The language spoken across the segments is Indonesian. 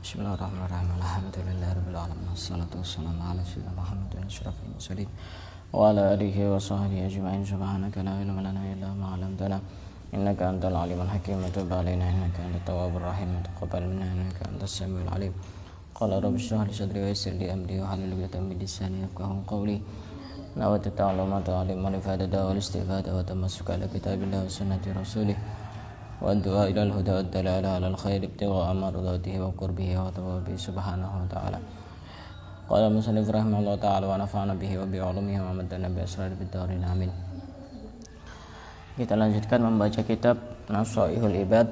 Bismillahirrahmanirrahim. Alhamdulillahirabbil alamin. Wassalatu wassalamu ala sayyidina Muhammadin asyrafil mursalin wa ala alihi wa sahbihi ajma'in. Subhanaka la ilma lana illa ma 'allamtana innaka antal alimul hakim. Tub 'alaina innaka antat tawwabur rahim. Taqabbal minna innaka antas samiul alim. Qala rabbi shrah li sadri wa yassir li amri wa hlul 'uqdatam min lisani yafqahu qawli. Nawaitu ta'alluma ta'lim wa ifadata wal istifada wa tamassuka ala kitabillah wa sunnati rasulih والدعاء إلى الهدى والدلالة على الخير ابتغاء مرضاته وقربه وثوابه سبحانه وتعالى. قال المصنف رحمه الله تعالى ونفعنا به وبعلومه ومدنا بأسرار الدارين آمين. Kita lanjutkan membaca kitab Nasaihul Ibad.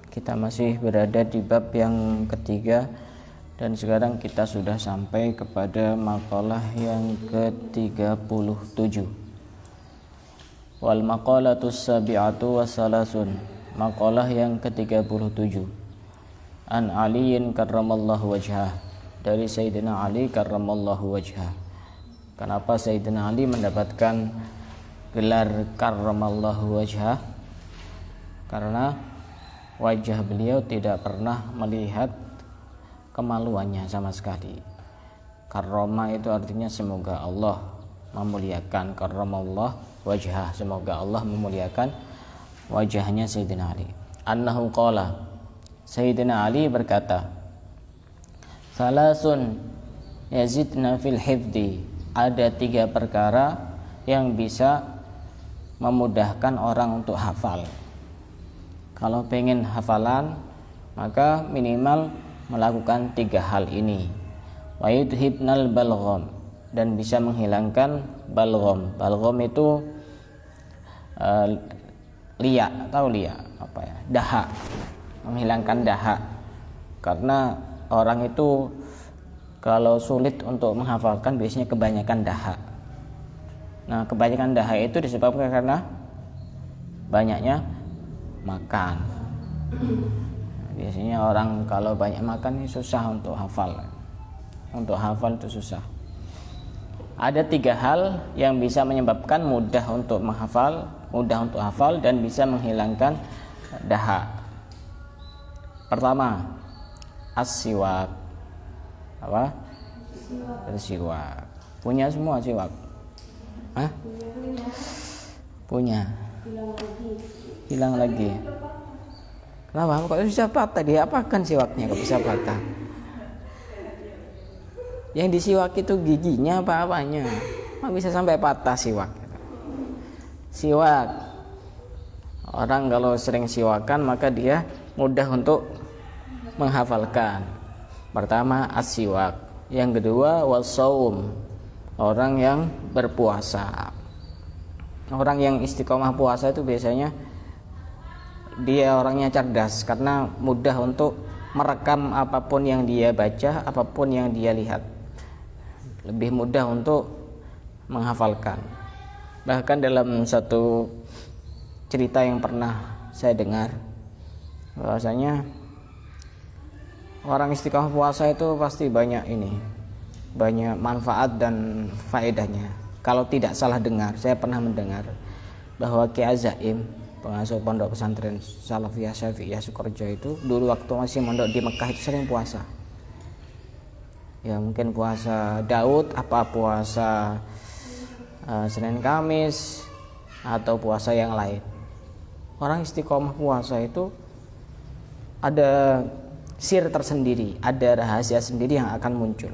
Kita masih berada di bab yang ketiga dan sekarang kita sudah sampai kepada makalah yang ke-37. Wal maqalatus sabi'atu wassalasun. Makalah yang ke-37. An Aliin karramallahu wajhah. Dari Sayyidina Ali karramallahu wajhah. Kenapa Sayyidina Ali mendapatkan gelar karramallahu wajhah? Karena wajah beliau tidak pernah melihat kemaluannya sama sekali. Karrama itu artinya semoga Allah memuliakan. Karramallahu wajhah, semoga Allah memuliakan wajahnya Sayyidina Ali. Annahu qala, Sayyidina Ali berkata, salasun yazidna fil hifdi. Ada 3 perkara yang bisa memudahkan orang untuk hafal. Kalau pengen hafalan, maka minimal melakukan 3 hal ini. Wa yudhibnal balgham, dan bisa menghilangkan balgham. Balgham itu liya, tahu liya apa ya? Dahak, menghilangkan dahak. Karena orang itu kalau sulit untuk menghafalkan biasanya kebanyakan dahak. Nah, kebanyakan dahak itu disebabkan karena banyaknya makan. Biasanya orang kalau banyak makan ini susah untuk hafal. Untuk hafal itu susah. Ada 3 hal yang bisa menyebabkan mudah untuk menghafal, mudah untuk hafal dan bisa menghilangkan dahak. Pertama, as-siwak. Apa? Bersiwak. Punya semua siwak? Hah? Punya. Hilang lagi. Kenapa? Kok bisa patah? Diapakan siwaknya kok bisa patah? Yang disiwak itu giginya apa apanya? Kok bisa sampai patah siwak? Siwak, orang kalau sering siwakan maka dia mudah untuk menghafalkan. Pertama as-siwak, yang kedua was-shaum, orang yang berpuasa. Orang yang istiqomah puasa itu biasanya dia orangnya cerdas karena mudah untuk merekam apapun yang dia baca, apapun yang dia lihat. Lebih mudah untuk menghafalkan. Bahkan dalam satu cerita yang pernah saya dengar, bahwasanya orang istiqomah puasa itu pasti banyak manfaat dan faedahnya. Kalau tidak salah dengar, saya pernah mendengar bahwa Kiai Zaim, pengasuh pondok pesantren Salafiyah Syafi'iyah Sukorejo itu dulu waktu masih mondok di Mekah itu sering puasa. Ya mungkin puasa Daud, apa puasa Senin Kamis atau puasa yang lain. Orang istiqomah puasa itu ada sir tersendiri, ada rahasia sendiri yang akan muncul.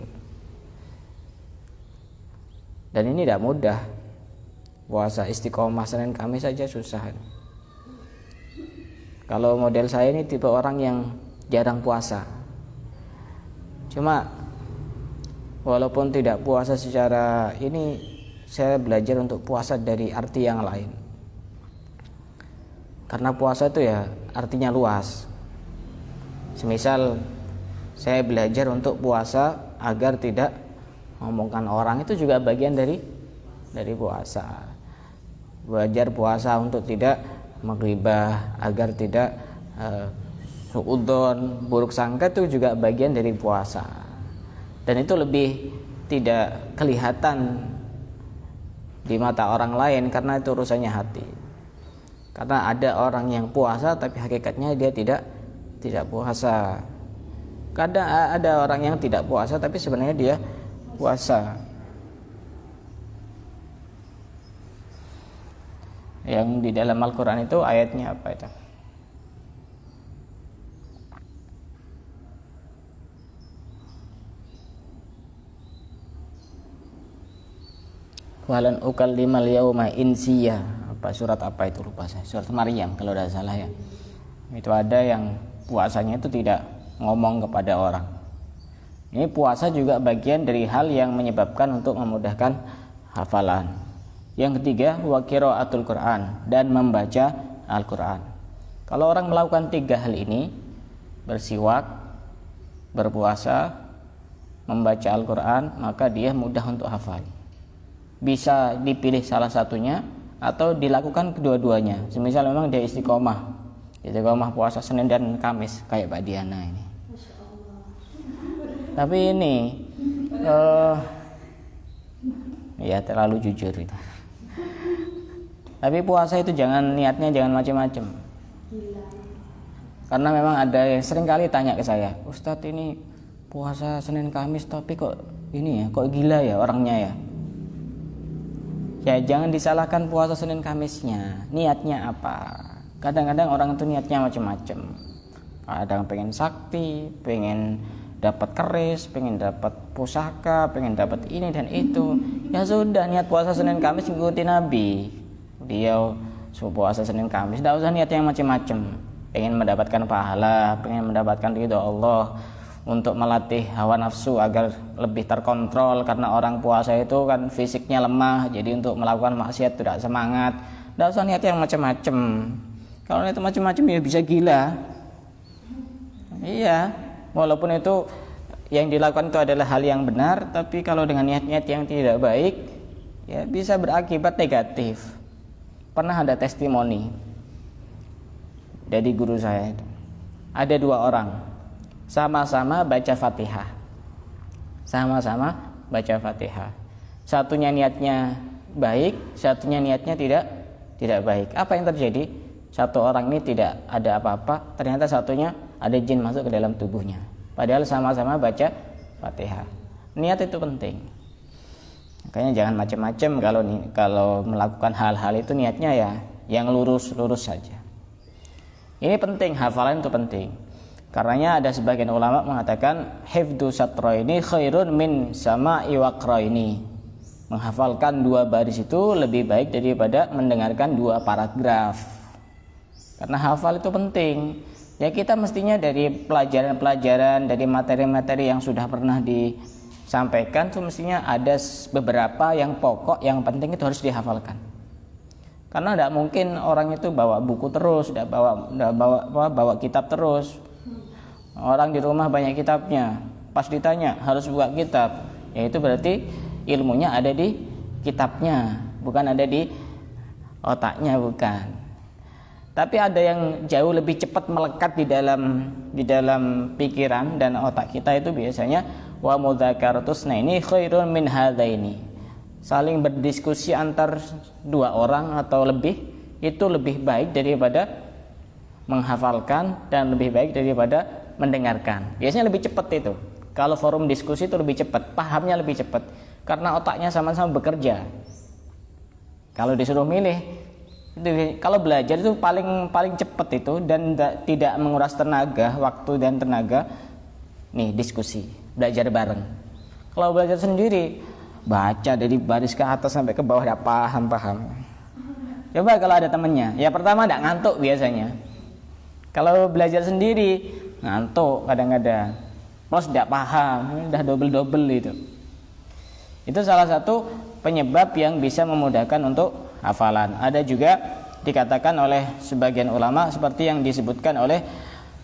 Dan ini tidak mudah. Puasa istiqomah Senin Kamis saja susah. Kalau model saya ini tipe orang yang jarang puasa. Cuma walaupun tidak puasa secara ini, saya belajar untuk puasa dari arti yang lain. Karena puasa itu ya artinya luas. Semisal saya belajar untuk puasa agar tidak ngomongkan orang, itu juga bagian dari puasa. Belajar puasa untuk tidak maghribah, agar tidak suudzon, buruk sangka, itu juga bagian dari puasa. Dan itu lebih tidak kelihatan di mata orang lain karena itu urusannya hati. Karena ada orang yang puasa tapi hakikatnya dia tidak puasa. Kadang ada orang yang tidak puasa tapi sebenarnya dia puasa. Yang di dalam Al-Quran itu ayatnya apa itu? Walan ukallimal yauma insiya. Apa surat apa itu lupa saya. Surat Maryam kalau tidak salah ya. Itu ada yang puasanya itu tidak ngomong kepada orang. Ini puasa juga bagian dari hal yang menyebabkan untuk memudahkan hafalan. Yang ketiga, wa qiraatul Quran, dan membaca Al-Quran. Kalau orang melakukan 3 hal ini, bersiwak, berpuasa, membaca Al-Quran, maka dia mudah untuk hafal. Bisa dipilih salah satunya atau dilakukan kedua-duanya. Semisal memang dia istiqomah puasa Senin dan Kamis kayak Mbak Diana ini. Tapi ini ya terlalu jujur itu. Tapi puasa itu niatnya jangan macam-macam. Karena memang ada yang sering kali tanya ke saya, Ustadz ini puasa Senin Kamis tapi kok ini ya, kok gila ya orangnya ya. Ya jangan disalahkan puasa Senin Kamisnya, niatnya apa. Kadang-kadang orang itu niatnya macam-macam. Kadang pengen sakti, pengen dapat keris, pengen dapat pusaka, pengen dapat ini dan itu. Ya sudah, niat puasa Senin Kamis ikuti Nabi. Dia puasa Senin Kamis, tidak usah niat yang macam-macam. Pengen mendapatkan pahala, pengen mendapatkan ridho Allah, untuk melatih hawa nafsu agar lebih terkontrol. Karena orang puasa itu kan fisiknya lemah, jadi untuk melakukan maksiat tidak semangat. Tidak usah niat yang macam-macam. Kalau itu macam-macam ya bisa gila. Iya, walaupun itu yang dilakukan itu adalah hal yang benar, tapi kalau dengan niat-niat yang tidak baik, ya bisa berakibat negatif. Pernah ada testimoni dari guru saya itu. Ada 2 orang, sama-sama baca Fatihah. Sama-sama baca Fatihah. Satunya niatnya baik, satunya niatnya tidak baik. Apa yang terjadi? Satu orang ini tidak ada apa-apa, ternyata satunya ada jin masuk ke dalam tubuhnya. Padahal sama-sama baca Fatihah. Niat itu penting. Makanya jangan macam-macam kalau melakukan hal-hal itu niatnya ya yang lurus-lurus saja. Ini penting, hafalan itu penting. Karenanya ada sebagian ulama mengatakan hifdzu satraini khairun min sama'i waqraini. Menghafalkan 2 baris itu lebih baik daripada mendengarkan 2 paragraf. Karena hafal itu penting. Ya kita mestinya dari pelajaran-pelajaran, dari materi-materi yang sudah pernah disampaikan itu mestinya ada beberapa yang pokok, yang penting itu harus dihafalkan. Karena tidak mungkin orang itu bawa buku terus, tidak bawa kitab terus. Orang di rumah banyak kitabnya, pas ditanya harus buka kitab, ya itu berarti ilmunya ada di kitabnya, bukan ada di otaknya, bukan. Tapi ada yang jauh lebih cepat melekat di dalam pikiran dan otak kita itu biasanya wa mudzakaratus ini khairun min hadaini. Saling berdiskusi antar 2 orang atau lebih itu lebih baik daripada menghafalkan dan lebih baik daripada mendengarkan. Biasanya lebih cepat itu. Kalau forum diskusi itu lebih cepat, pahamnya lebih cepat karena otaknya sama-sama bekerja. Kalau disuruh milih, kalau belajar itu paling cepat itu dan tidak menguras tenaga, waktu dan tenaga. Nih diskusi, belajar bareng. Kalau belajar sendiri, baca dari baris ke atas sampai ke bawah tidak paham. Coba kalau ada temennya, ya pertama tidak ngantuk biasanya. Kalau belajar sendiri ngantuk kadang-kadang, plus tidak paham, udah double itu. Itu salah satu penyebab yang bisa memudahkan untuk hafalan. Ada juga dikatakan oleh sebagian ulama seperti yang disebutkan oleh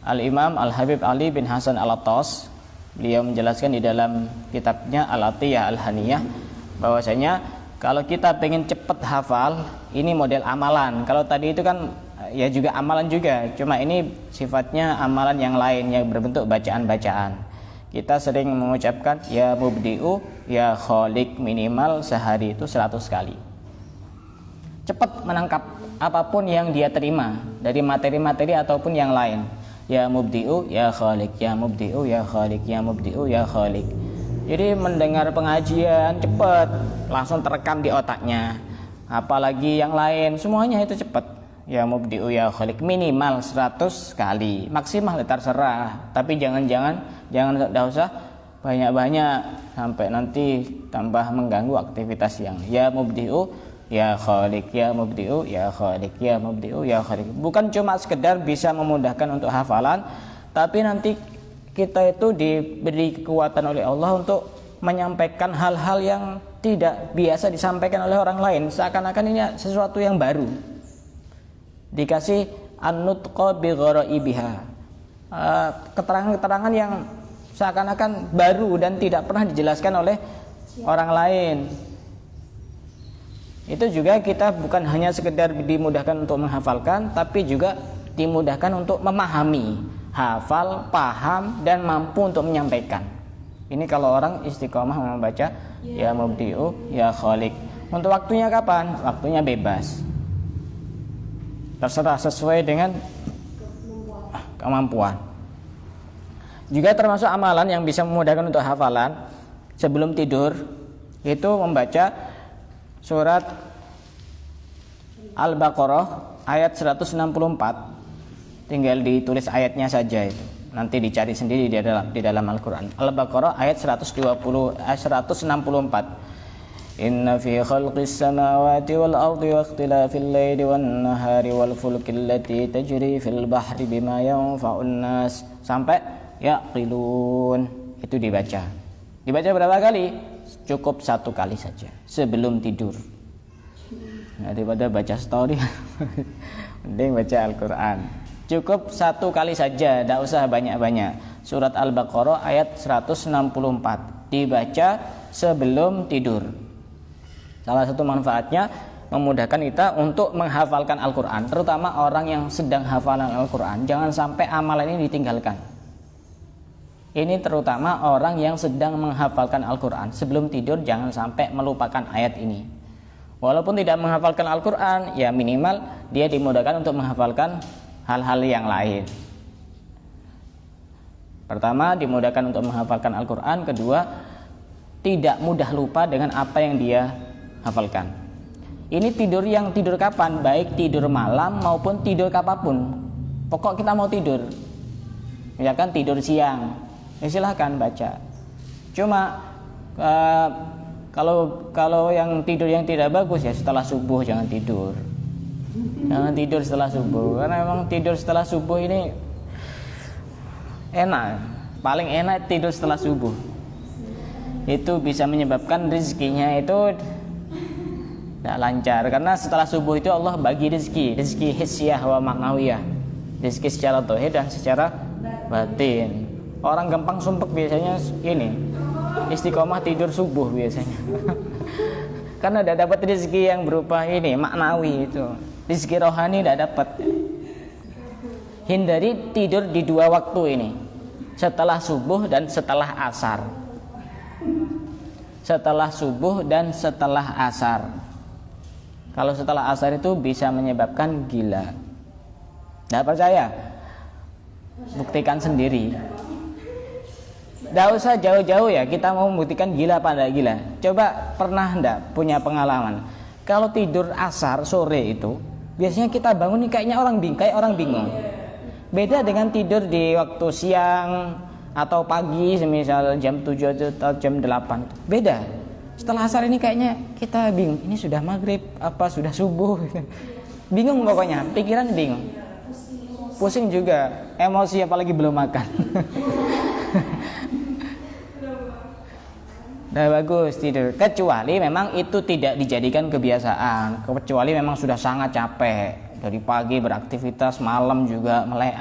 Al-Imam Al-Habib Ali bin Hasan Al-Attas. Beliau menjelaskan di dalam kitabnya Al-Atiyah Al-Haniyah bahwasanya kalau kita pengen cepat hafal, ini model amalan. Kalau tadi itu kan ya juga amalan juga, cuma ini sifatnya amalan yang lain yang berbentuk bacaan-bacaan. Kita sering mengucapkan ya mubdi'u, ya khaliq minimal sehari itu 100 kali. Cepat menangkap apapun yang dia terima dari materi-materi ataupun yang lain. ya mubdi'u ya khaliq, ya mubdi'u ya khaliq, ya mubdi'u ya khaliq. Jadi mendengar pengajian cepat, langsung terekam di otaknya. Apalagi yang lain, semuanya itu cepat. Ya mubdi'u ya khaliq minimal 100 kali, maksimal terserah. Tapi jangan enggak usah banyak-banyak sampai nanti tambah mengganggu aktivitas yang ya mubdi'u ya khaliq, ya mubdi'u ya khaliq, ya mubdi'u ya khaliq. Bukan cuma sekedar bisa memudahkan untuk hafalan, tapi nanti kita itu diberi kekuatan oleh Allah untuk menyampaikan hal-hal yang tidak biasa disampaikan oleh orang lain, seakan-akan ini sesuatu yang baru. Dikasih an-nutqa bi ghara'ibiha, keterangan-keterangan yang seakan-akan baru dan tidak pernah dijelaskan oleh orang lain. Itu juga kita bukan hanya sekedar dimudahkan untuk menghafalkan, tapi juga dimudahkan untuk memahami, hafal, paham, dan mampu untuk menyampaikan. Ini kalau orang istiqomah membaca ya mubdi'u ya khaliq. Untuk waktunya kapan? Waktunya bebas, terserah sesuai dengan kemampuan. Juga termasuk amalan yang bisa memudahkan untuk hafalan sebelum tidur, itu membaca surat Al-Baqarah ayat 164. Tinggal ditulis ayatnya saja itu. Nanti dicari sendiri di dalam Al-Qur'an. Al-Baqarah ayat 164. Inna fi khalqis samawati wal ardi wa ikhtilafil laili wan nahari wal fulki allati tajri fil bahri bima yanfa'un nas, sampai yaqilun. Itu dibaca. Dibaca berapa kali? Cukup 1 kali saja sebelum tidur. Daripada baca story mending baca Al-Quran. Cukup 1 kali saja, tidak usah banyak-banyak. Surat Al-Baqarah ayat 164 dibaca sebelum tidur. Salah satu manfaatnya memudahkan kita untuk menghafalkan Al-Quran, terutama orang yang sedang hafalan Al-Quran. Jangan sampai amalan ini ditinggalkan. Ini terutama orang yang sedang menghafalkan Al-Quran. Sebelum tidur jangan sampai melupakan ayat ini. Walaupun tidak menghafalkan Al-Quran, ya minimal dia dimudahkan untuk menghafalkan hal-hal yang lain. Pertama, dimudahkan untuk menghafalkan Al-Quran. Kedua, tidak mudah lupa dengan apa yang dia hafalkan. Ini tidur yang tidur kapan? Baik tidur malam maupun tidur kapanpun. Pokok kita mau tidur, misalkan tidur siang, ya silahkan baca. Cuma kalau yang tidur yang tidak bagus, ya setelah subuh jangan tidur. Jangan tidur setelah subuh, karena memang tidur setelah subuh ini enak. Paling enak tidur setelah subuh. Itu bisa menyebabkan rezekinya itu tidak lancar, karena setelah subuh itu Allah bagi rezeki hissiyah wa ma'nawiyah, rezeki secara zahir dan secara batin. Orang gampang sumpek biasanya ini istiqomah tidur subuh biasanya karena tidak dapat rezeki yang berupa ini maknawi, itu rezeki rohani tidak dapat. Hindari tidur di 2 waktu ini, setelah subuh dan setelah asar. Setelah subuh dan setelah asar. Kalau setelah asar itu bisa menyebabkan gila. Tidak percaya? Buktikan sendiri. Tidak usah jauh-jauh ya, kita mau membuktikan gila apa tidak gila. Coba pernah tidak punya pengalaman? Kalau tidur asar sore itu, biasanya kita bangun nih kayak orang bingung. Beda dengan tidur di waktu siang atau pagi, semisal jam 7 atau jam 8. Beda. Setelah asar ini kayaknya kita bingung, ini sudah maghrib apa sudah subuh. Bingung pokoknya, pikiran bingung. Pusing juga, emosi apalagi belum makan. Nah, bagus tidur, kecuali memang itu tidak dijadikan kebiasaan, kecuali memang sudah sangat capek dari pagi beraktivitas, malam juga melek.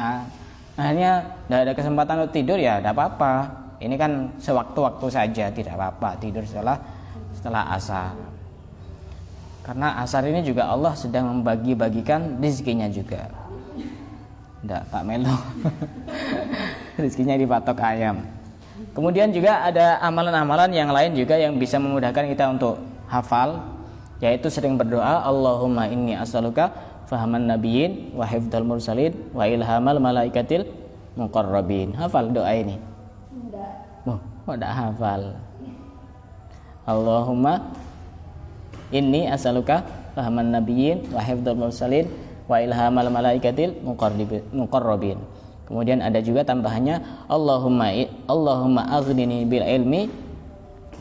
Akhirnya tidak ada kesempatan untuk tidur, ya tidak apa-apa. Ini kan sewaktu-waktu saja, tidak apa-apa tidur setelah asar. Karena asar ini juga Allah sedang membagi-bagikan rezekinya juga. Tidak, Pak Melo. Rezekinya dipatok ayam. Kemudian juga ada amalan-amalan yang lain juga yang bisa memudahkan kita untuk hafal, yaitu sering berdoa, Allahumma inni as'aluka fahaman nabiyyin wa hifdzal mursalin wa ilhamal malaikatil muqarrabin. Hafal doa ini? Oh, enggak hafal. Allahumma inni as'aluka fahaman nabiyyin wa hifdzal mursalin wa ilhamal malaikatil muqarrabin. Kemudian ada juga tambahannya Allahumma aghnini bil ilmi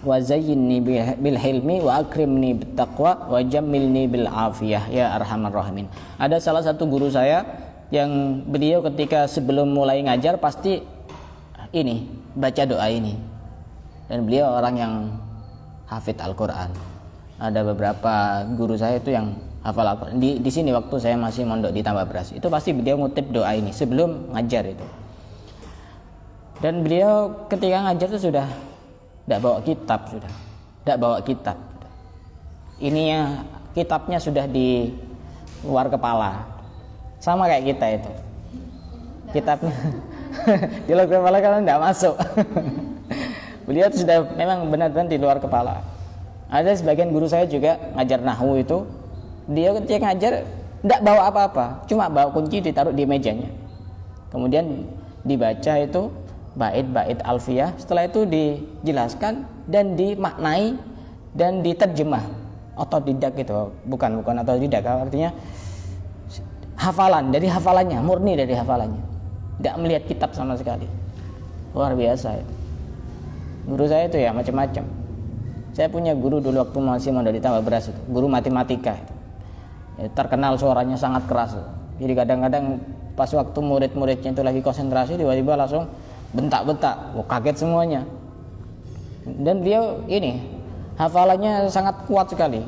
wa zayyinni bil hilmi wa akrimni bit taqwa wa jammilni bil afiyah ya arhamar rahimin. Ada salah satu guru saya yang beliau ketika sebelum mulai ngajar pasti ini baca doa ini. Dan beliau orang yang hafid Al-Quran. Ada beberapa guru saya itu yang hafal Al-Quran. Di sini waktu saya masih mondok di Tambak Beras, itu pasti beliau ngutip doa ini sebelum ngajar itu. Dan beliau ketika ngajar itu sudah tidak bawa kitab. Ininya kitabnya sudah di luar kepala, sama kayak kita itu. Kitabnya di luar kepala kan tidak masuk. Beliau itu sudah memang benar-benar di luar kepala. Ada sebagian guru saya juga ngajar nahwu itu, dia ketika ngajar tidak bawa apa-apa, cuma bawa kunci ditaruh di mejanya. Kemudian dibaca itu bait-bait alfiyah, setelah itu dijelaskan dan dimaknai dan diterjemah. Otodidak itu, bukan otodidak, artinya hafalan, dari hafalannya, murni dari hafalannya. Tidak melihat kitab sama sekali. Luar biasa itu. Guru saya itu ya macam-macam. Saya punya guru dulu waktu masih mondok di Tambak Beras itu, guru matematika itu. Ya, terkenal suaranya sangat keras. Jadi kadang-kadang pas waktu murid-muridnya itu lagi konsentrasi, tiba-tiba langsung bentak-bentak. Wah, kaget semuanya. Dan beliau ini hafalannya sangat kuat sekali.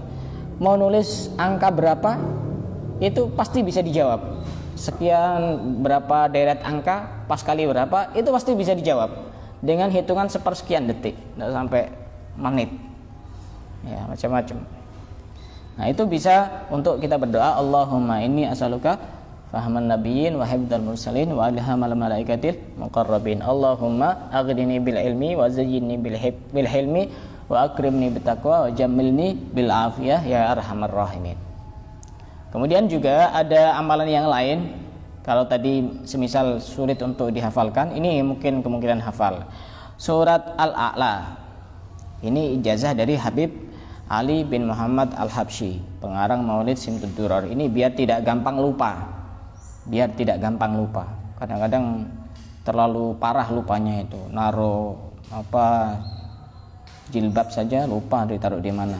Mau nulis angka berapa itu pasti bisa dijawab. Sekian berapa deret angka pas kali berapa itu pasti bisa dijawab dengan hitungan sepersekian detik, tidak sampai menit. Ya, macam-macam. Nah, itu bisa untuk kita berdoa, Allahumma inni as'aluka fahaman nabiyyin wa hifdzal mursalin wa ilhamal malaikatil muqarrabin. Allahumma aghnini bil ilmi wa zayyinni bil hilmi wa akrimni bit taqwa wa jammilni bil afiyah ya arhamar rahimin. Kemudian juga ada amalan yang lain. Kalau tadi semisal sulit untuk dihafalkan, ini mungkin kemungkinan hafal. Surat Al-A'la. Ini ijazah dari Habib Ali bin Muhammad Al-Habsyi, pengarang Maulid Simtud Duror. Ini biar tidak gampang lupa. Kadang-kadang terlalu parah lupanya itu. Naruh jilbab saja lupa ditaruh di mana.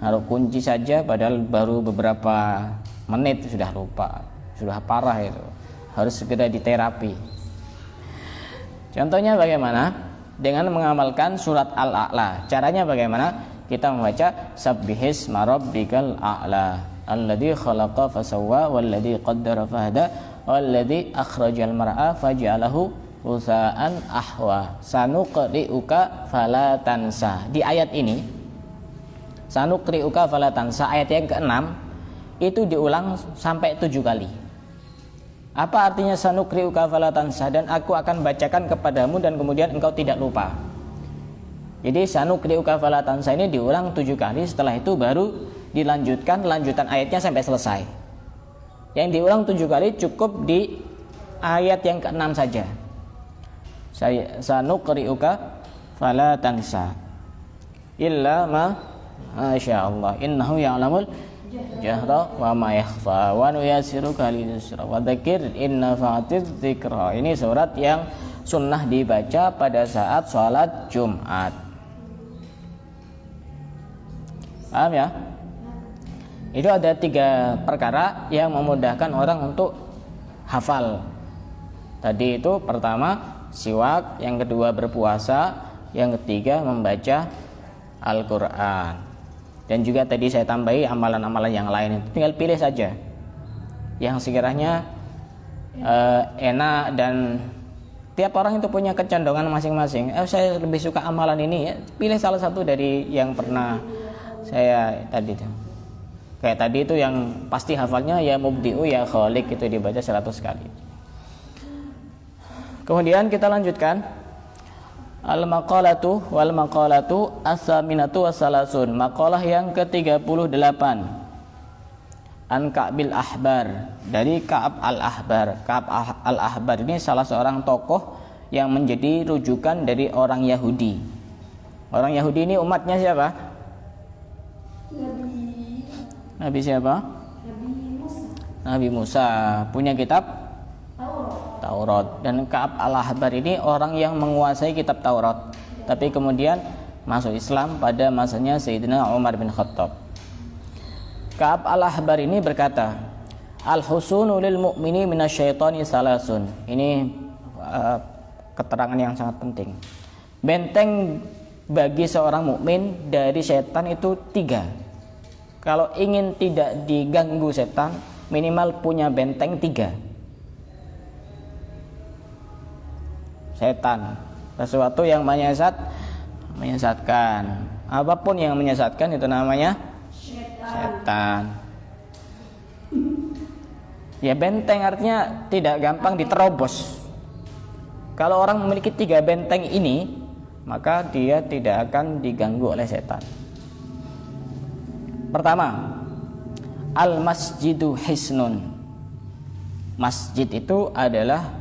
Naruh kunci saja padahal baru beberapa menit sudah lupa. Sudah parah itu, harus segera diterapi. Contohnya bagaimana? Dengan mengamalkan surat Al-A'la. Caranya bagaimana? Kita membaca Sabbihisma rabbikal a'la alladzi khalaqa fasawwa walladzi qaddara fahada walladzi akhrajal mar'a faj'alahu ghusaan ahwa sanuqri'uka fala tansa. Di ayat ini sanuqri'uka fala tansa, ayat yang ke-6 itu diulang sampai 7 kali. Apa artinya sanukriuka fala tansa, dan aku akan bacakan kepadamu dan kemudian engkau tidak lupa. Jadi sanukriuka fala tansa ini diulang 7 kali, setelah itu baru dilanjutkan lanjutan ayatnya sampai selesai. Yang diulang 7 kali cukup di ayat yang ke-6 saja. Sanukriuka fala tansa illa ma masyaallah innahu ya'lamul jahra wa ma yakhfa wa nuyassiruka lilyusra wa dzakir inna fa'atiz dzikra. Ini surat yang sunnah dibaca pada saat sholat Jumat. Paham ya? Itu ada 3 perkara yang memudahkan orang untuk hafal. Tadi itu pertama siwak, yang kedua berpuasa, yang ketiga membaca Al-Quran. Dan juga tadi saya tambahi amalan-amalan yang lain, itu tinggal pilih saja yang sekiranya enak, dan tiap orang itu punya kecenderungan masing-masing. Saya lebih suka amalan ini, ya pilih salah satu dari yang pernah saya tadi itu. Kayak tadi itu yang pasti hafalnya ya mubdi'u ya khaliq, itu dibaca 100 kali. Kemudian kita lanjutkan Al-maqalatu wal maqalatu as-saminatu was-salasun. Maqalah yang ke-38. an Ka'bil Ahbar, dari Ka'ab al-Ahbar. Ka'ab al-Ahbar ini salah seorang tokoh yang menjadi rujukan dari orang Yahudi. Orang Yahudi ini umatnya siapa? Nabi siapa? Nabi Musa. Punya kitab Taurat. Dan Ka'ab al-Ahbar ini orang yang menguasai kitab Taurat, tapi kemudian masuk Islam pada masanya Sayyidina Umar bin Khattab. Ka'ab al-Ahbar ini berkata, al-husunu lil mu'mini minasyaitani salasun. Ini keterangan yang sangat penting. Benteng bagi seorang mukmin dari setan itu 3. Kalau ingin tidak diganggu setan, minimal punya benteng 3. Setan, sesuatu yang menyesatkan. Apapun yang menyesatkan itu namanya setan. Ya, benteng artinya tidak gampang diterobos. Kalau orang memiliki 3 benteng ini, maka dia tidak akan diganggu oleh setan. Pertama, al-masjidu hisnun. Masjid itu adalah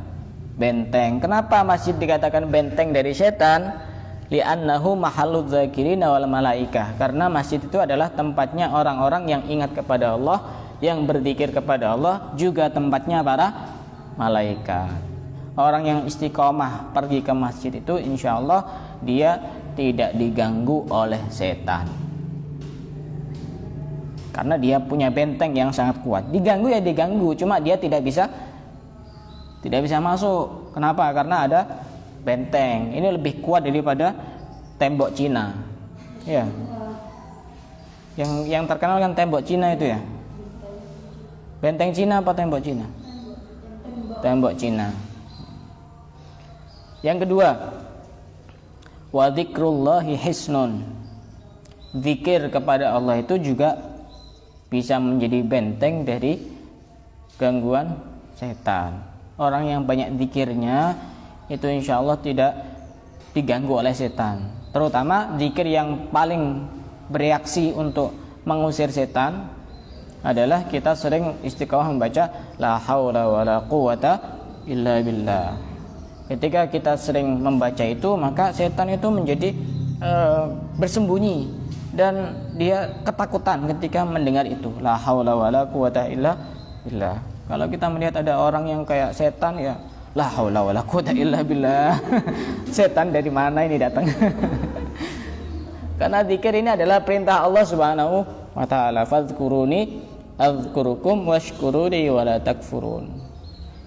benteng. Kenapa masjid dikatakan benteng dari setan? Li'annahu mahalludz dzakirina wal malaikah. Karena masjid itu adalah tempatnya orang-orang yang ingat kepada Allah, yang berzikir kepada Allah, juga tempatnya para malaikat. Orang yang istiqomah pergi ke masjid itu insya Allah dia tidak diganggu oleh setan, karena dia punya benteng yang sangat kuat. Diganggu ya diganggu, cuma dia tidak bisa masuk. Kenapa? Karena ada benteng. Ini lebih kuat daripada tembok Cina. Ya. Yang terkenal kan tembok Cina itu ya. Benteng Cina apa tembok Cina? Tembok Cina. Yang kedua, wa dzikrullahi hisnun. Zikir kepada Allah itu juga bisa menjadi benteng dari gangguan setan. Orang yang banyak zikirnya itu insya Allah tidak diganggu oleh setan. Terutama zikir yang paling bereaksi untuk mengusir setan adalah kita sering istiqomah membaca la haula wala quwata illa billah. Ketika kita sering membaca itu, maka setan itu menjadi bersembunyi dan dia ketakutan ketika mendengar itu, la haula wala quwata illa billah. Kalau kita melihat ada orang yang kayak setan, ya la haula wala quwata illa billah. Setan dari mana ini datang? Karena zikir ini adalah perintah Allah Subhanahu wa taala, fadzkuruni adzkurukum washkuruni wala takfurun.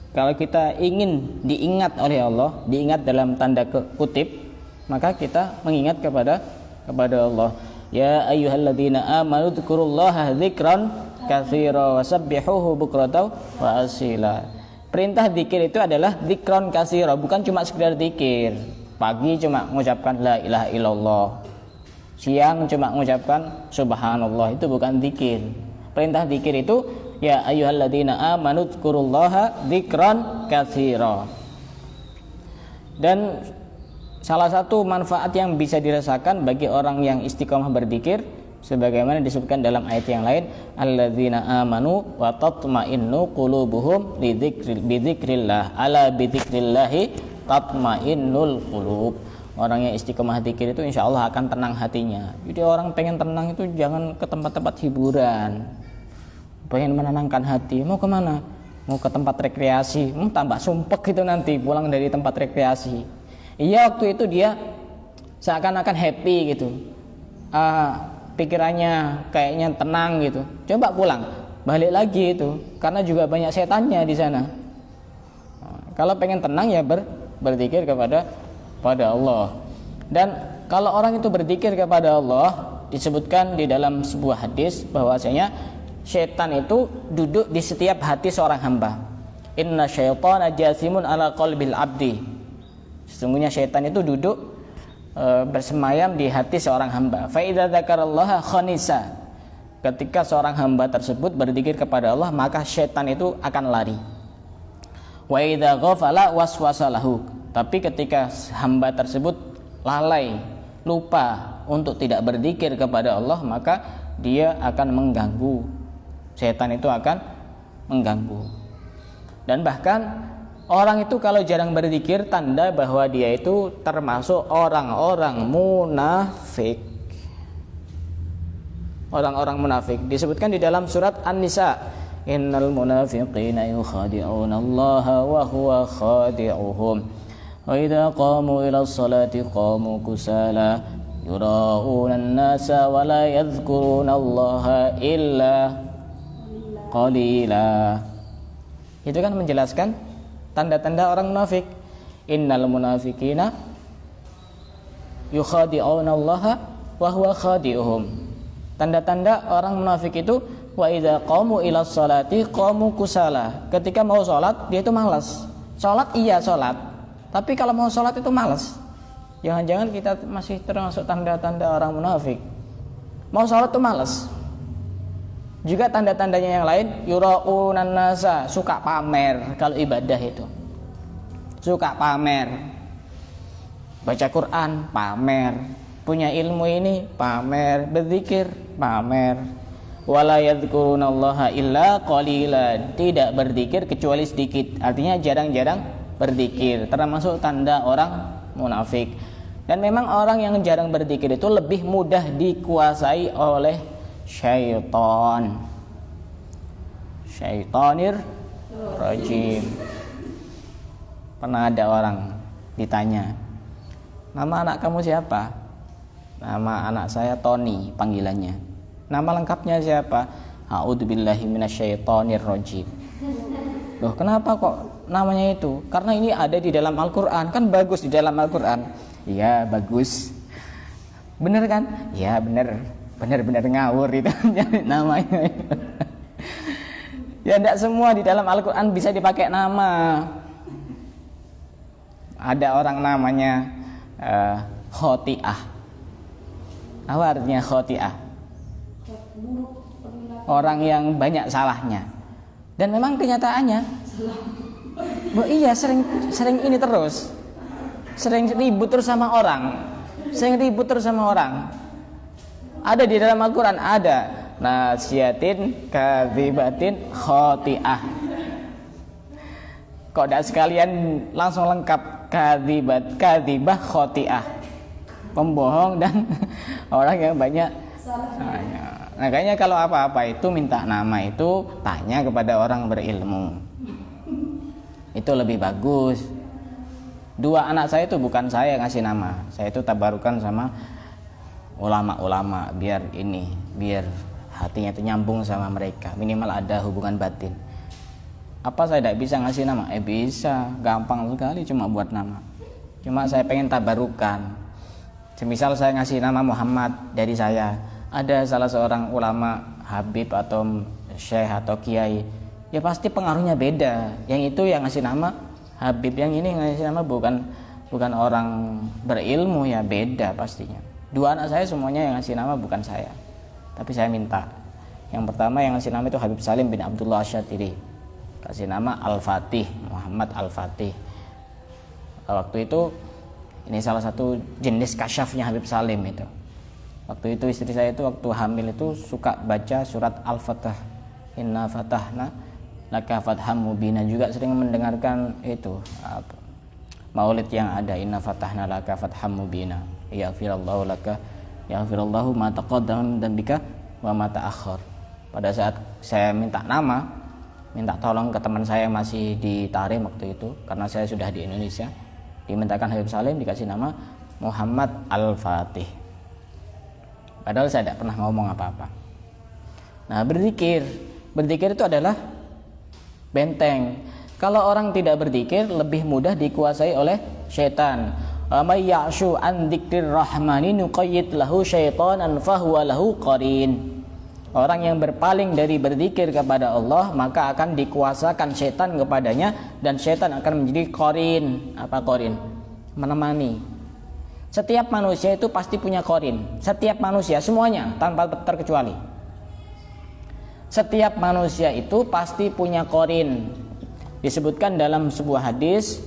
Kalau kita ingin diingat oleh Allah, diingat dalam tanda kutip, maka kita mengingat kepada Allah. Ya ayyuhalladzina amanu dzkurullaha dzikran katsira wasabbihuhu bukratan wa asila. Perintah zikir itu adalah dzikran katsira, bukan cuma sekedar zikir. Pagi cuma mengucapkan la ilaha illallah, siang cuma mengucapkan subhanallah, itu bukan zikir. Perintah zikir itu ya ayyuhalladzina amanu dzkurullaha dzikran katsira. Dan salah satu manfaat yang bisa dirasakan bagi orang yang istiqomah berzikir, sebagaimana disebutkan dalam ayat yang lain, alladzina amanu wa tatma'innu qulubuhum bi dzikrillah, ala bi dzikrillahi tatma'innul qulub. Orang yang istiqomah zikir itu insya Allah akan tenang hatinya. Jadi orang pengen tenang itu jangan ke tempat-tempat hiburan. Pengen menenangkan hati, mau kemana? Mau ke tempat rekreasi, tambah sumpek itu nanti pulang dari tempat rekreasi. Iya, waktu itu dia seakan-akan happy gitu, pikirannya kayaknya tenang gitu. Coba pulang, balik lagi itu, karena juga banyak setannya di sana. Kalau pengen tenang ya berzikir kepada Allah. Dan kalau orang itu berzikir kepada Allah, disebutkan di dalam sebuah hadis bahwasanya syaitan itu duduk di setiap hati seorang hamba. Inna syaitana jasimun ala qalbil abdi. Sesungguhnya syaitan itu duduk bersemayam di hati seorang hamba. Fa idza dzakarallaha khanisa. Ketika seorang hamba tersebut berzikir kepada Allah, maka syaitan itu akan lari. Wa idza ghafala waswasalahu. Tapi ketika hamba tersebut lalai, lupa untuk tidak berzikir kepada Allah, maka dia akan mengganggu Setan itu akan mengganggu. Dan bahkan orang itu kalau jarang berzikir, tanda bahwa dia itu termasuk orang-orang munafik. Orang-orang munafik disebutkan di dalam surat An-Nisa, innal munafiqina yukhadi'una Allah wa huwa khadi'uhum wa idza qamu ila sholati qamu kusala yura'una an-nasa wa la yadhkuruna Allah illa qalila. Itu kan menjelaskan tanda-tanda orang munafik. Innal munafiqina yukhadi'una Allah wa huwa khadi'uhum. Tanda-tanda orang munafik itu wa idza qamu ila sholati qamu kusala. Ketika mau sholat dia itu malas. Sholat iya sholat, tapi kalau mau sholat itu malas. Jangan-jangan kita masih termasuk tanda-tanda orang munafik. Mau sholat itu malas. Juga tanda-tandanya yang lain, yura'unan nasa, suka pamer kalau ibadah itu. Suka pamer. Baca Quran, pamer. Punya ilmu ini, pamer. Berzikir, pamer. Wala yadhkurunallaha illa qalila. Tidak berzikir kecuali sedikit. Artinya jarang-jarang berzikir. Termasuk tanda orang munafik. Dan memang orang yang jarang berzikir itu lebih mudah dikuasai oleh syaitan. Syaitanir rajim. Pernah ada orang ditanya, nama anak kamu siapa? Nama anak saya Tony panggilannya. Nama lengkapnya siapa? A'udzubillahi minasyaitonir rajim. Loh, kenapa kok namanya itu? Karena ini ada di dalam Al-Qur'an. Kan bagus di dalam Al-Qur'an. Iya, bagus. Bener kan? Iya, bener. Benar-benar ngawur itu namanya. Ya, tidak semua di dalam Al-Quran bisa dipakai nama. Ada orang namanya khoti'ah. Apa artinya khoti'ah? Orang yang banyak salahnya. Dan memang kenyataannya, iya sering ini terus, sering ribut terus sama orang, Ada di dalam Al-Quran, ada nasiyatin kadhibatin khoti'ah. Kok tidak sekalian langsung lengkap kadhibah khoti'ah, pembohong dan orang yang banyak salahnya. Nah, kayaknya kalau apa-apa itu minta nama itu tanya kepada orang berilmu, itu lebih bagus. Dua anak saya itu bukan saya ngasih nama, saya itu tabarukan sama ulama-ulama biar hatinya itu nyambung sama mereka, minimal ada hubungan batin. Apa saya tidak bisa ngasih nama? Bisa, gampang sekali, cuma buat nama. Cuma saya pengen tabarukan. Semisal saya ngasih nama Muhammad dari saya, ada salah seorang ulama, habib atau syekh atau kiai, ya pasti pengaruhnya beda. Yang itu yang ngasih nama habib, yang ini ngasih nama bukan orang berilmu, ya beda pastinya. Dua anak saya semuanya yang ngasih nama bukan saya, tapi saya minta. Yang pertama yang ngasih nama itu Habib Salim bin Abdullah Asyatiri, kasih nama Al-Fatih, Muhammad Al-Fatih. Waktu itu ini salah satu jenis kasyafnya Habib Salim itu. Waktu itu istri saya itu waktu hamil itu suka baca surat Al-Fatah, Inna Fatahna Laka Fatham Mubina, juga sering mendengarkan itu maulid yang ada Inna Fatahna Laka Fatham Mubina, yaghfirallahu laka yaghfirallahu ma taqaddama min dzambika wa ma ta'akhkhar. Pada saat saya minta nama, minta tolong ke teman saya yang masih di Tarim waktu itu, karena saya sudah di Indonesia, dimintakan Habib Salim, dikasih nama Muhammad Al-Fatih. Padahal saya tidak pernah ngomong apa-apa. Nah, berzikir itu adalah benteng. Kalau orang tidak berzikir lebih mudah dikuasai oleh syaitan. May ya'shu an dzikrir rahmani nuqayyid lahu syaitanan fahuwa lahu qarin. Orang yang berpaling dari berzikir kepada Allah maka akan dikuasakan syaitan kepadanya, dan syaitan akan menjadi qarin. Apa qarin? Menemani. Setiap manusia itu pasti punya qarin. Setiap manusia, semuanya tanpa terkecuali. Setiap manusia itu pasti punya qarin. Disebutkan dalam sebuah hadis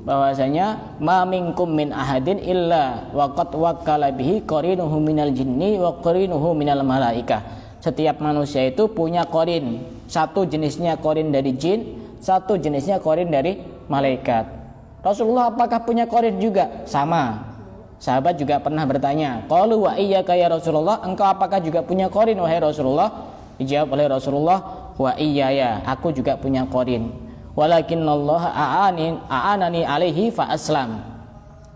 bahwasanya ma minkum min ahadin illa waqad wakkala bihi qarinuhu minal jinni wa qarinuhu minal malaikah. Setiap manusia itu punya korin. Satu jenisnya korin dari jin, satu jenisnya korin dari malaikat. Rasulullah apakah punya korin juga? Sama. Sahabat juga pernah bertanya, qalu wa iyyaka ya Rasulullah, engkau apakah juga punya korin wahai Rasulullah? Dijawab oleh Rasulullah, wa iyaya, aku juga punya korin. Walakinnallaha a'anani alaihi fa aslam.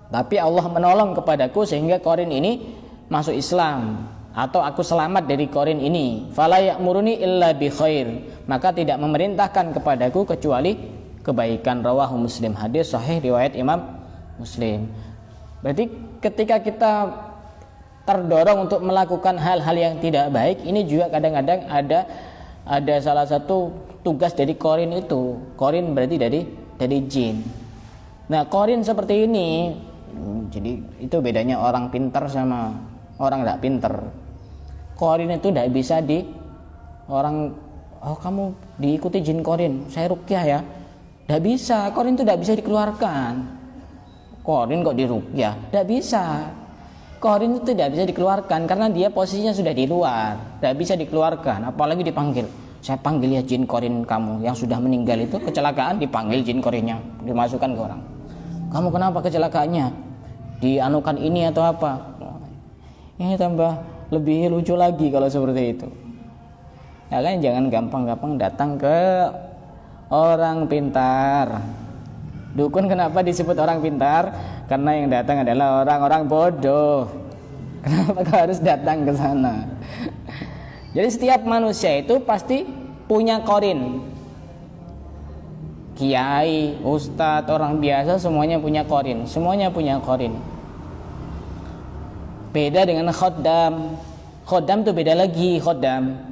Tapi Allah menolong kepadaku sehingga korin ini masuk Islam, atau aku selamat dari korin ini. Fala ya'muruni illa bi khair, maka tidak memerintahkan kepadaku kecuali kebaikan. Rawahu Muslim, hadis sahih riwayat Imam Muslim. Berarti ketika kita terdorong untuk melakukan hal-hal yang tidak baik, ini juga kadang-kadang ada salah satu tugas dari korin itu. Korin berarti dari jin. Nah, korin seperti ini, jadi itu bedanya orang pintar sama orang tidak pintar. Korin itu tidak bisa orang, oh kamu diikuti jin korin, saya ruqyah ya. Tidak bisa, korin itu tidak bisa dikeluarkan. Korin kok diruqyah? Tidak bisa. Korin itu tidak bisa dikeluarkan karena dia posisinya sudah di luar, tidak bisa dikeluarkan. Apalagi dipanggil, saya panggil ya jin korin kamu yang sudah meninggal itu kecelakaan, dipanggil jin korinnya, dimasukkan ke orang. Kamu kenapa kecelakaannya? Dianukan ini atau apa? Ini tambah lebih lucu lagi kalau seperti itu. Ya kan, jangan gampang-gampang datang ke orang pintar. Dukun kenapa disebut orang pintar? Karena yang datang adalah orang-orang bodoh. Kenapa kau harus datang ke sana? Jadi setiap manusia itu pasti punya korin. Kiai, ustadz, orang biasa semuanya punya korin. Semuanya punya korin. Beda dengan khoddam. Khoddam itu beda lagi. Khoddam,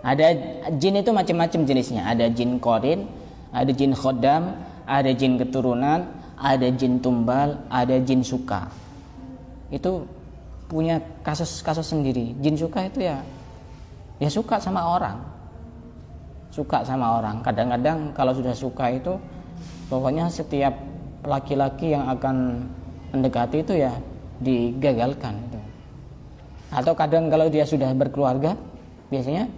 ada jin itu macam-macam jenisnya. Ada jin korin, ada jin khoddam, ada jin keturunan, ada jin tumbal, ada jin suka. Itu punya kasus-kasus sendiri. Jin suka itu ya suka sama orang. Suka sama orang. Kadang-kadang kalau sudah suka itu pokoknya setiap laki-laki yang akan mendekati itu ya digagalkan itu. Atau kadang kalau dia sudah berkeluarga, biasanya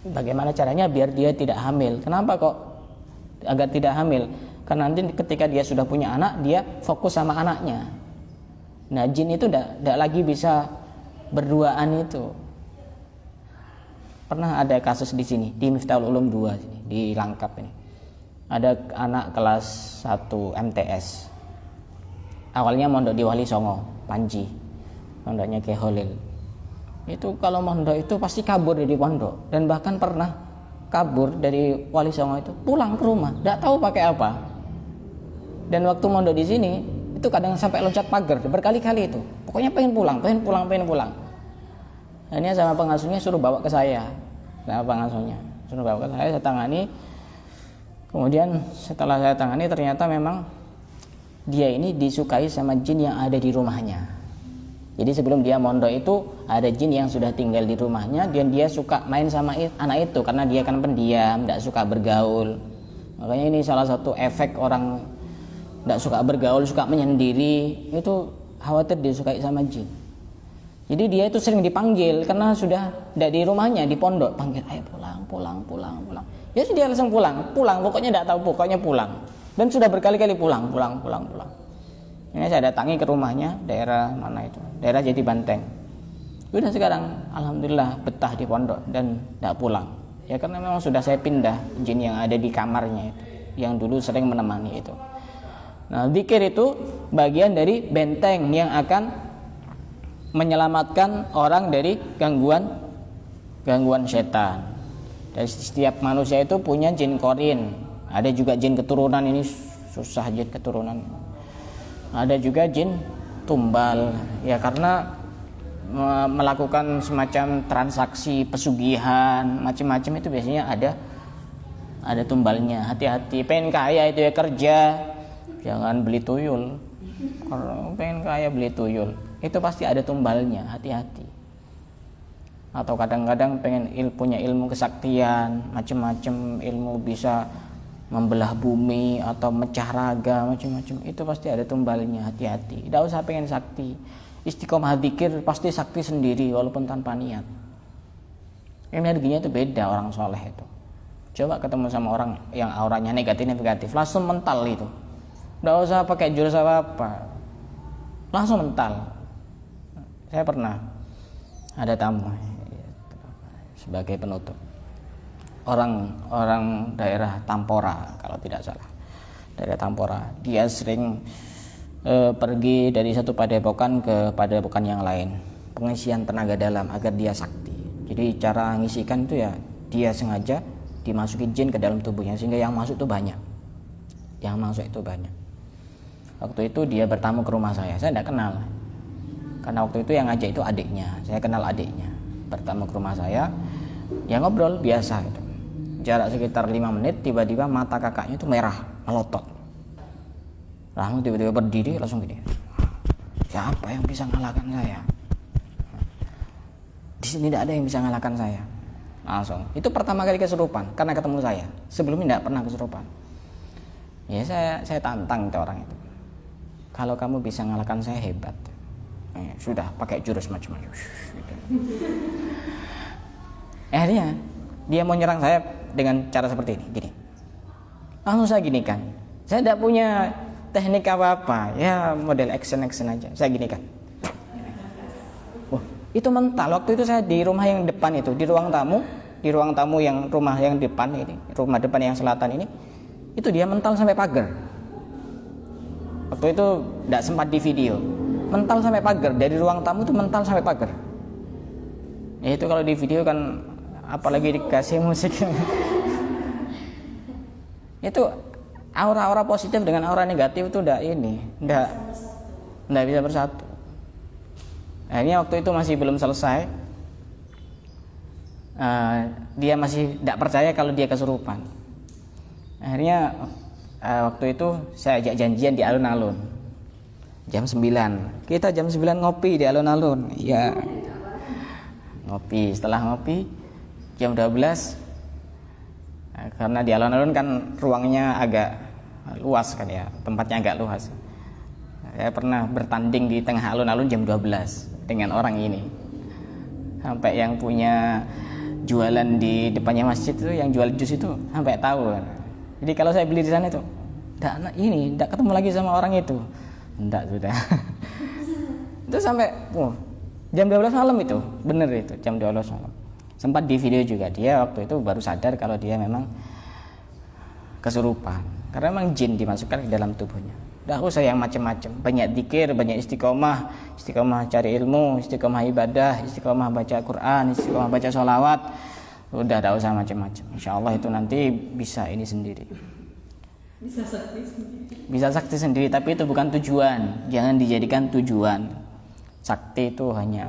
bagaimana caranya biar dia tidak hamil. Kenapa kok agar tidak hamil? Karena nanti ketika dia sudah punya anak, dia fokus sama anaknya. Nah, jin itu tidak lagi bisa berduaan itu. Pernah ada kasus di sini, di Miftahul Ulum 2 sini, di Langkap ini. Ada anak kelas 1 MTS. Awalnya mondok di Wali Songo, Panji. Mondoknya Kyai Khalil. Itu kalau mondok itu pasti kabur dari pondok, dan bahkan pernah kabur dari Wali Songo itu pulang ke rumah, tidak tahu pakai apa. Dan waktu mondok di sini itu kadang sampai loncat pagar berkali-kali itu. Pokoknya pengen pulang. Akhirnya sama pengasuhnya suruh bawa ke saya. Suruh bawa ke saya tangani. Kemudian setelah saya tangani ternyata memang dia ini disukai sama jin yang ada di rumahnya. Jadi sebelum dia mondok itu ada jin yang sudah tinggal di rumahnya, dan dia suka main sama anak itu karena dia kan pendiam, tidak suka bergaul. Makanya ini salah satu efek orang tidak suka bergaul, suka menyendiri, itu khawatir disukai sama jin. Jadi dia itu sering dipanggil karena sudah tidak di rumahnya, di pondok, panggil, ayo pulang. Ya dia langsung pulang, pokoknya tidak tahu, pokoknya pulang. Dan sudah berkali-kali pulang. Ini saya datangi ke rumahnya, daerah mana itu? Daerah Jati Banteng. Sudah sekarang alhamdulillah betah di pondok dan tidak pulang. Ya karena memang sudah saya pindah jin yang ada di kamarnya itu, yang dulu sering menemani itu. Nah, zikir itu bagian dari benteng yang akan menyelamatkan orang dari gangguan setan. Dari setiap manusia itu punya jin korin. Ada juga jin keturunan, ini susah jin keturunan. Ada juga jin tumbal, ya karena melakukan semacam transaksi pesugihan macam-macam itu biasanya ada tumbalnya. Hati-hati, pengen kaya itu ya kerja, jangan beli tuyul. Kalau pengen kaya beli tuyul, itu pasti ada tumbalnya, hati-hati. Atau kadang-kadang pengen punya ilmu kesaktian, macam-macam ilmu bisa membelah bumi atau mecah raga, macam-macam, itu pasti ada tumbalnya, hati-hati. Tidak usah pengen sakti, istiqomah dzikir pasti sakti sendiri walaupun tanpa niat. Energinya itu beda orang soleh itu. Coba ketemu sama orang yang auranya negatif, langsung mental itu. Nggak usah pakai jurus apa-apa, langsung mental. Saya pernah ada tamu sebagai penutup, orang daerah Tampora kalau tidak salah, daerah Tampora. Dia sering pergi dari satu padepokan ke padepokan yang lain, pengisian tenaga dalam agar dia sakti. Jadi cara ngisikan itu ya dia sengaja dimasukin jin ke dalam tubuhnya sehingga yang masuk itu banyak. Waktu itu dia bertamu ke rumah saya tidak kenal. Karena waktu itu yang ngajak itu adiknya, saya kenal adiknya. Bertamu ke rumah saya, ya ngobrol biasa gitu. Jarak sekitar 5 menit tiba-tiba mata kakaknya itu merah, melotot. Langsung tiba-tiba berdiri langsung gini. Siapa yang bisa ngalahkan saya? Di sini tidak ada yang bisa ngalahkan saya. Langsung. Itu pertama kali kesurupan karena ketemu saya. Sebelumnya tidak pernah kesurupan. Ya saya tantang itu orang itu. Kalau kamu bisa ngalahkan saya hebat. Sudah pakai jurus macam-macam. Gitu. Dia mau nyerang saya dengan cara seperti ini, gini. Langsung saya ginikan. Saya tidak punya teknik apa-apa, ya model action aja. Saya ginikan. Itu mental. Waktu itu saya di rumah yang depan itu, di ruang tamu yang rumah yang depan ini, rumah depan yang selatan ini, itu dia mental sampai pagar. Waktu itu tidak sempat di video, mental sampai pagar, dari ruang tamu itu mental sampai pagar. Ya itu kalau di video kan, apalagi dikasih musik. Itu aura-aura positif dengan aura negatif itu tidak bisa bersatu. Akhirnya waktu itu masih belum selesai, dia masih tidak percaya kalau dia kesurupan. Akhirnya waktu itu saya ajak janjian di alun-alun jam 9. Kita jam 9 ngopi di alun-alun. Ya, ngopi. Setelah ngopi jam 12, karena di alun-alun kan ruangnya agak luas kan ya, tempatnya agak luas. Saya pernah bertanding di tengah alun-alun jam 12 dengan orang ini. Sampai yang punya jualan di depannya masjid itu, yang jual jus itu sampai tahu. Jadi kalau saya beli di sana itu, tidak ketemu lagi sama orang itu. Tidak sudah. Itu sampai jam 12 malam itu, bener itu jam 12 malam. Sempat di video juga, dia waktu itu baru sadar kalau dia memang kesurupan. Karena memang jin dimasukkan ke dalam tubuhnya. Tidak usah yang macam-macam, banyak zikir, banyak istiqomah cari ilmu, istiqomah ibadah, istiqomah baca Quran, istiqomah baca sholawat. Udah tidak usah macam-macam. Insya Allah itu nanti bisa ini sendiri. Bisa sakti sendiri, tapi itu bukan tujuan. Jangan dijadikan tujuan. Sakti itu hanya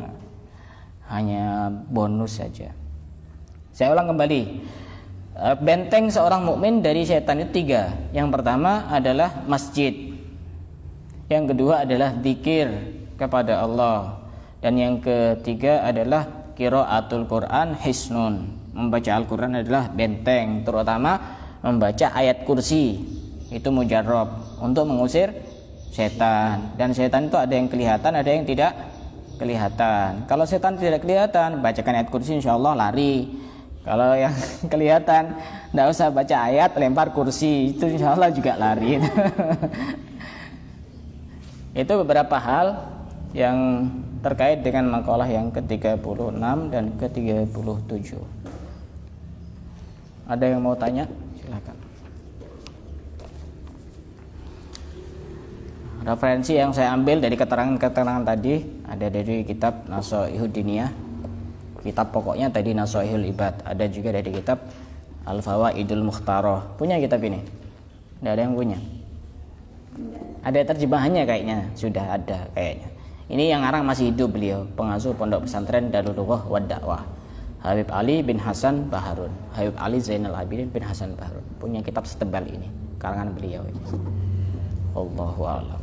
bonus saja. Saya ulang kembali. Benteng seorang mukmin dari setan itu 3. Yang pertama adalah masjid. Yang kedua adalah zikir kepada Allah. Dan yang ketiga adalah qiraatul Quran hisnun. Membaca Al-Quran adalah benteng, terutama membaca ayat kursi. Itu mujarrab untuk mengusir setan. Dan setan itu ada yang kelihatan, ada yang tidak kelihatan. Kalau setan tidak kelihatan, bacakan ayat kursi insyaallah lari. Kalau yang kelihatan, tidak usah baca ayat, lempar kursi, itu insyaallah juga lari. Itu beberapa hal yang terkait dengan makalah yang ke-36 dan ke-37. Ada yang mau tanya? Silakan. Referensi yang saya ambil dari keterangan-keterangan tadi ada dari kitab Nasaihud Diniyah. Kitab pokoknya tadi Nasaihul Ibad. Ada juga dari kitab Al-Fawaidul Mukhtarah. Punya kitab ini? Tidak ada yang punya? Ada terjemahannya kayaknya, sudah ada kayaknya. Ini yang ngarang masih hidup beliau, pengasuh pondok pesantren Darulullah wa Dakwah, Habib Ali bin Hasan Baharun, Habib Ali Zainal Abidin bin Hasan Baharun. Punya kitab setebal ini, karangan beliau ini. Allahu a'lam.